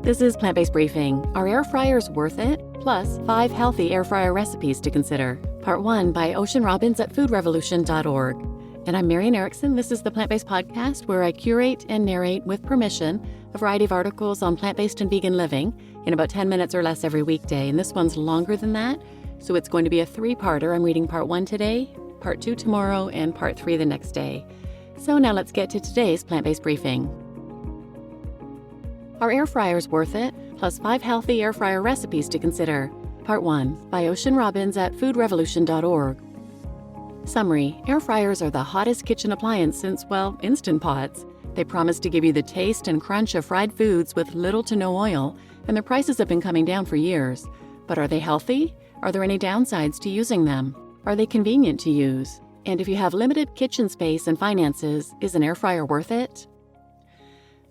This is Plant-Based Briefing. Are air fryers worth it? Plus, 5 healthy air fryer recipes to consider. Part 1 by Ocean Robbins at foodrevolution.org. And I'm Marian Erickson. This is the Plant-Based Podcast where I curate and narrate, with permission, a variety of articles on plant-based and vegan living in about 10 minutes or less every weekday. And this one's longer than that, so it's going to be a 3-parter. I'm reading Part 1 today, Part 2 tomorrow, and Part 3 the next day. So now let's get to today's Plant-Based Briefing. Are air fryers worth it? Plus 5 healthy air fryer recipes to consider. Part 1 by Ocean Robbins at foodrevolution.org. Summary: air fryers are the hottest kitchen appliance since, well, Instant Pots. They promise to give you the taste and crunch of fried foods with little to no oil, and their prices have been coming down for years. But are they healthy? Are there any downsides to using them? Are they convenient to use? And if you have limited kitchen space and finances, is an air fryer worth it?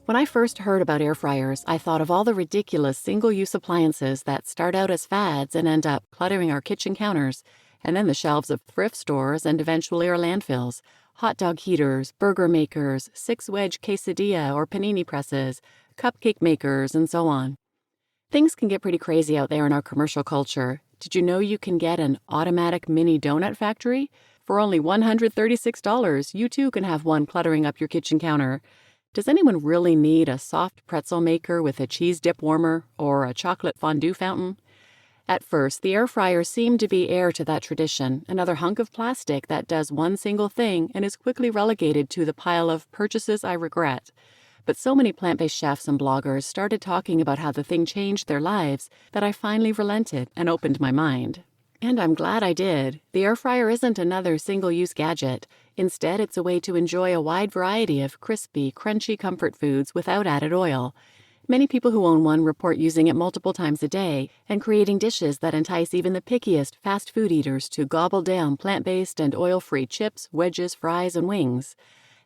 When I first heard about air fryers, I thought of all the ridiculous single-use appliances that start out as fads and end up cluttering our kitchen counters, and then the shelves of thrift stores and eventually our landfills. Hot dog heaters, burger makers, 6-wedge quesadilla or panini presses, cupcake makers, and so on. Things can get pretty crazy out there in our commercial culture. Did you know you can get an automatic mini donut factory? For only $136, you too can have one cluttering up your kitchen counter. Does anyone really need a soft pretzel maker with a cheese dip warmer or a chocolate fondue fountain? At first, the air fryer seemed to be heir to that tradition, another hunk of plastic that does one single thing and is quickly relegated to the pile of purchases I regret. But so many plant-based chefs and bloggers started talking about how the thing changed their lives that I finally relented and opened my mind. And I'm glad I did. The air fryer isn't another single-use gadget. Instead, it's a way to enjoy a wide variety of crispy, crunchy comfort foods without added oil. Many people who own one report using it multiple times a day and creating dishes that entice even the pickiest fast food eaters to gobble down plant-based and oil-free chips, wedges, fries, and wings.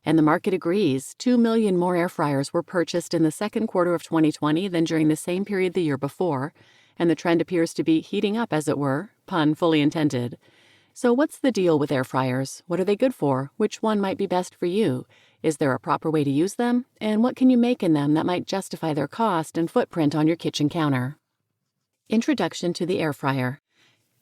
And the market agrees. 2 million more air fryers were purchased in the second quarter of 2020 than during the same period the year before, and the trend appears to be heating up, as it were, pun fully intended. So what's the deal with air fryers? What are they good for? Which one might be best for you? Is there a proper way to use them? And what can you make in them that might justify their cost and footprint on your kitchen counter? Introduction to the air fryer.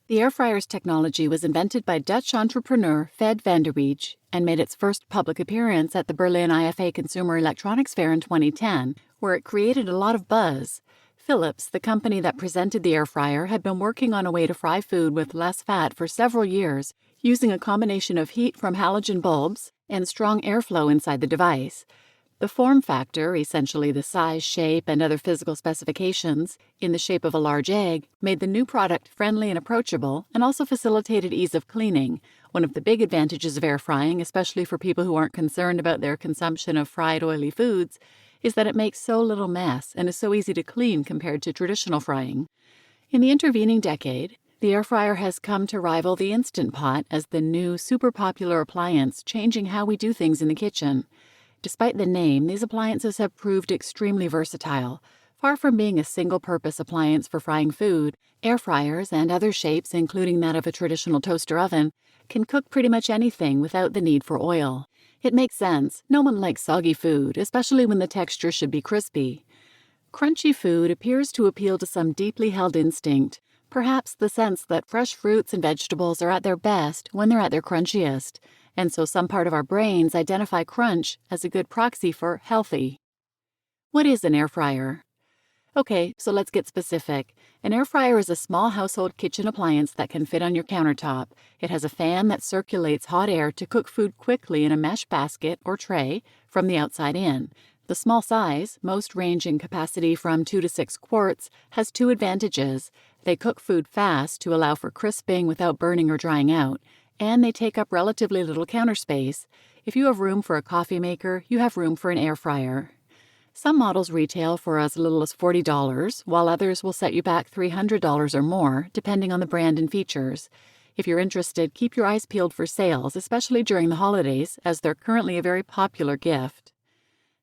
The air fryer's technology was invented by Dutch entrepreneur Fred van der Weege and made its first public appearance at the Berlin IFA Consumer Electronics Fair in 2010, where it created a lot of buzz. Philips, the company that presented the air fryer, had been working on a way to fry food with less fat for several years, using a combination of heat from halogen bulbs and strong airflow inside the device. The form factor, essentially the size, shape, and other physical specifications, in the shape of a large egg, made the new product friendly and approachable, and also facilitated ease of cleaning. One of the big advantages of air frying, especially for people who aren't concerned about their consumption of fried, oily foods, is that it makes so little mess and is so easy to clean compared to traditional frying. In the intervening decade, the air fryer has come to rival the Instant Pot as the new, super popular appliance, changing how we do things in the kitchen. Despite the name, these appliances have proved extremely versatile. Far from being a single-purpose appliance for frying food, air fryers and other shapes, including that of a traditional toaster oven, can cook pretty much anything without the need for oil. It makes sense. No one likes soggy food, especially when the texture should be crispy. Crunchy food appears to appeal to some deeply held instinct, perhaps the sense that fresh fruits and vegetables are at their best when they're at their crunchiest, and so some part of our brains identify crunch as a good proxy for healthy. What is an air fryer? Okay, so let's get specific. An air fryer is a small household kitchen appliance that can fit on your countertop. It has a fan that circulates hot air to cook food quickly in a mesh basket or tray from the outside in. The small size, most range in capacity from 2 to 6 quarts, has 2 advantages. They cook food fast to allow for crisping without burning or drying out, and they take up relatively little counter space. If you have room for a coffee maker, you have room for an air fryer. Some models retail for as little as $40, while others will set you back $300 or more, depending on the brand and features. If you're interested, keep your eyes peeled for sales, especially during the holidays, as they're currently a very popular gift.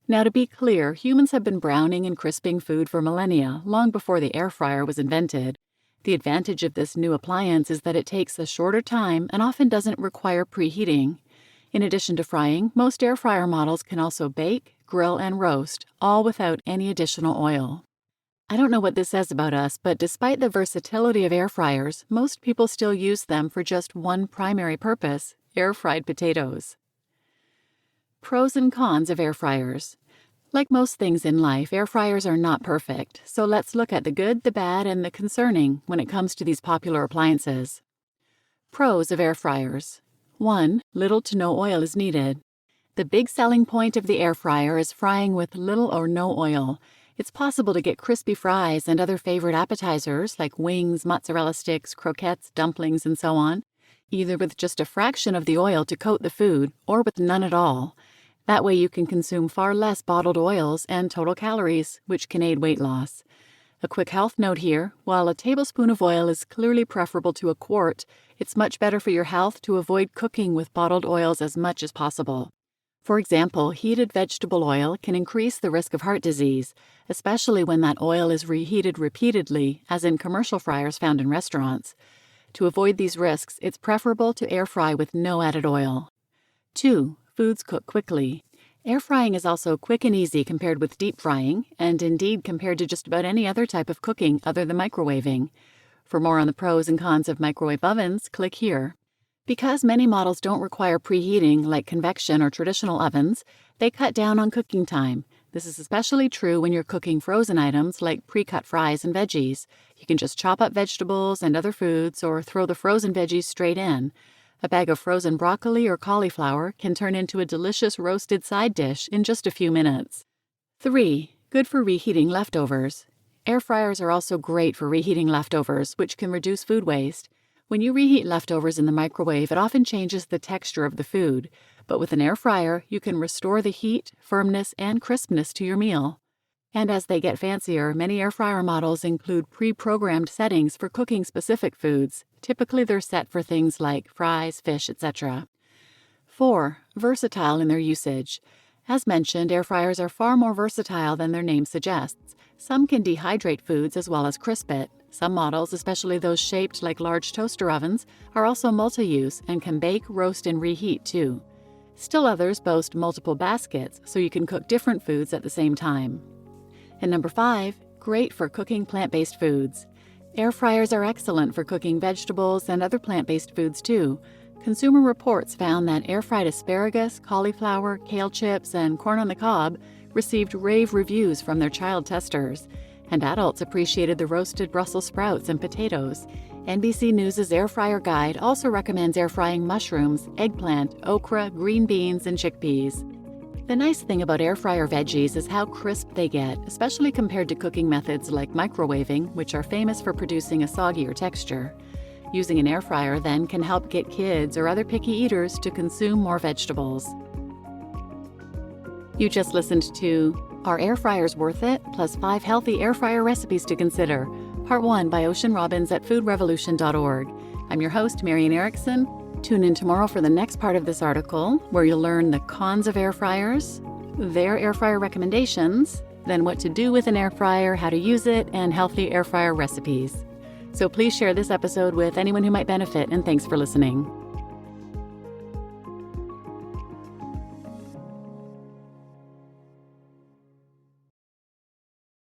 Now, to be clear, humans have been browning and crisping food for millennia, long before the air fryer was invented. The advantage of this new appliance is that it takes a shorter time and often doesn't require preheating. In addition to frying, most air fryer models can also bake, grill, and roast, all without any additional oil. I don't know what this says about us, but despite the versatility of air fryers, most people still use them for just one primary purpose: air-fried potatoes. Pros and cons of air fryers. Like most things in life, air fryers are not perfect, so let's look at the good, the bad, and the concerning when it comes to these popular appliances. Pros of air fryers. 1. Little to no oil is needed. The big selling point of the air fryer is frying with little or no oil. It's possible to get crispy fries and other favorite appetizers like wings, mozzarella sticks, croquettes, dumplings, and so on, either with just a fraction of the oil to coat the food or with none at all. That way you can consume far less bottled oils and total calories, which can aid weight loss. A quick health note here: while a tablespoon of oil is clearly preferable to a quart, it's much better for your health to avoid cooking with bottled oils as much as possible. For example, heated vegetable oil can increase the risk of heart disease, especially when that oil is reheated repeatedly, as in commercial fryers found in restaurants. To avoid these risks, it's preferable to air fry with no added oil. 2. Foods cook quickly. Air frying is also quick and easy compared with deep frying, and indeed compared to just about any other type of cooking other than microwaving. For more on the pros and cons of microwave ovens, click here. Because many models don't require preheating like convection or traditional ovens, they cut down on cooking time. This is especially true when you're cooking frozen items like pre-cut fries and veggies. You can just chop up vegetables and other foods or throw the frozen veggies straight in. A bag of frozen broccoli or cauliflower can turn into a delicious roasted side dish in just a few minutes. 3. Good for reheating leftovers. Air fryers are also great for reheating leftovers, which can reduce food waste. When you reheat leftovers in the microwave, it often changes the texture of the food, but with an air fryer, you can restore the heat, firmness, and crispness to your meal. And as they get fancier, many air fryer models include pre-programmed settings for cooking specific foods. Typically, they're set for things like fries, fish, etc. 4. Versatile in their usage. As mentioned, air fryers are far more versatile than their name suggests. Some can dehydrate foods as well as crisp it. Some models, especially those shaped like large toaster ovens, are also multi-use and can bake, roast, and reheat too. Still others boast multiple baskets, so you can cook different foods at the same time. And number 5, great for cooking plant-based foods. Air fryers are excellent for cooking vegetables and other plant-based foods too. Consumer Reports found that air-fried asparagus, cauliflower, kale chips, and corn on the cob received rave reviews from their child testers, and adults appreciated the roasted Brussels sprouts and potatoes. NBC News' Air Fryer Guide also recommends air frying mushrooms, eggplant, okra, green beans, and chickpeas. The nice thing about air fryer veggies is how crisp they get, especially compared to cooking methods like microwaving, which are famous for producing a soggier texture. Using an air fryer then can help get kids or other picky eaters to consume more vegetables. You just listened to Are Air Fryers Worth It? Plus 5 healthy air fryer recipes to consider, Part 1 by Ocean Robbins at foodrevolution.org. I'm your host, Marian Erickson. Tune in tomorrow for the next part of this article, where you'll learn the cons of air fryers, their air fryer recommendations, then what to do with an air fryer, how to use it, and healthy air fryer recipes. So please share this episode with anyone who might benefit, and thanks for listening.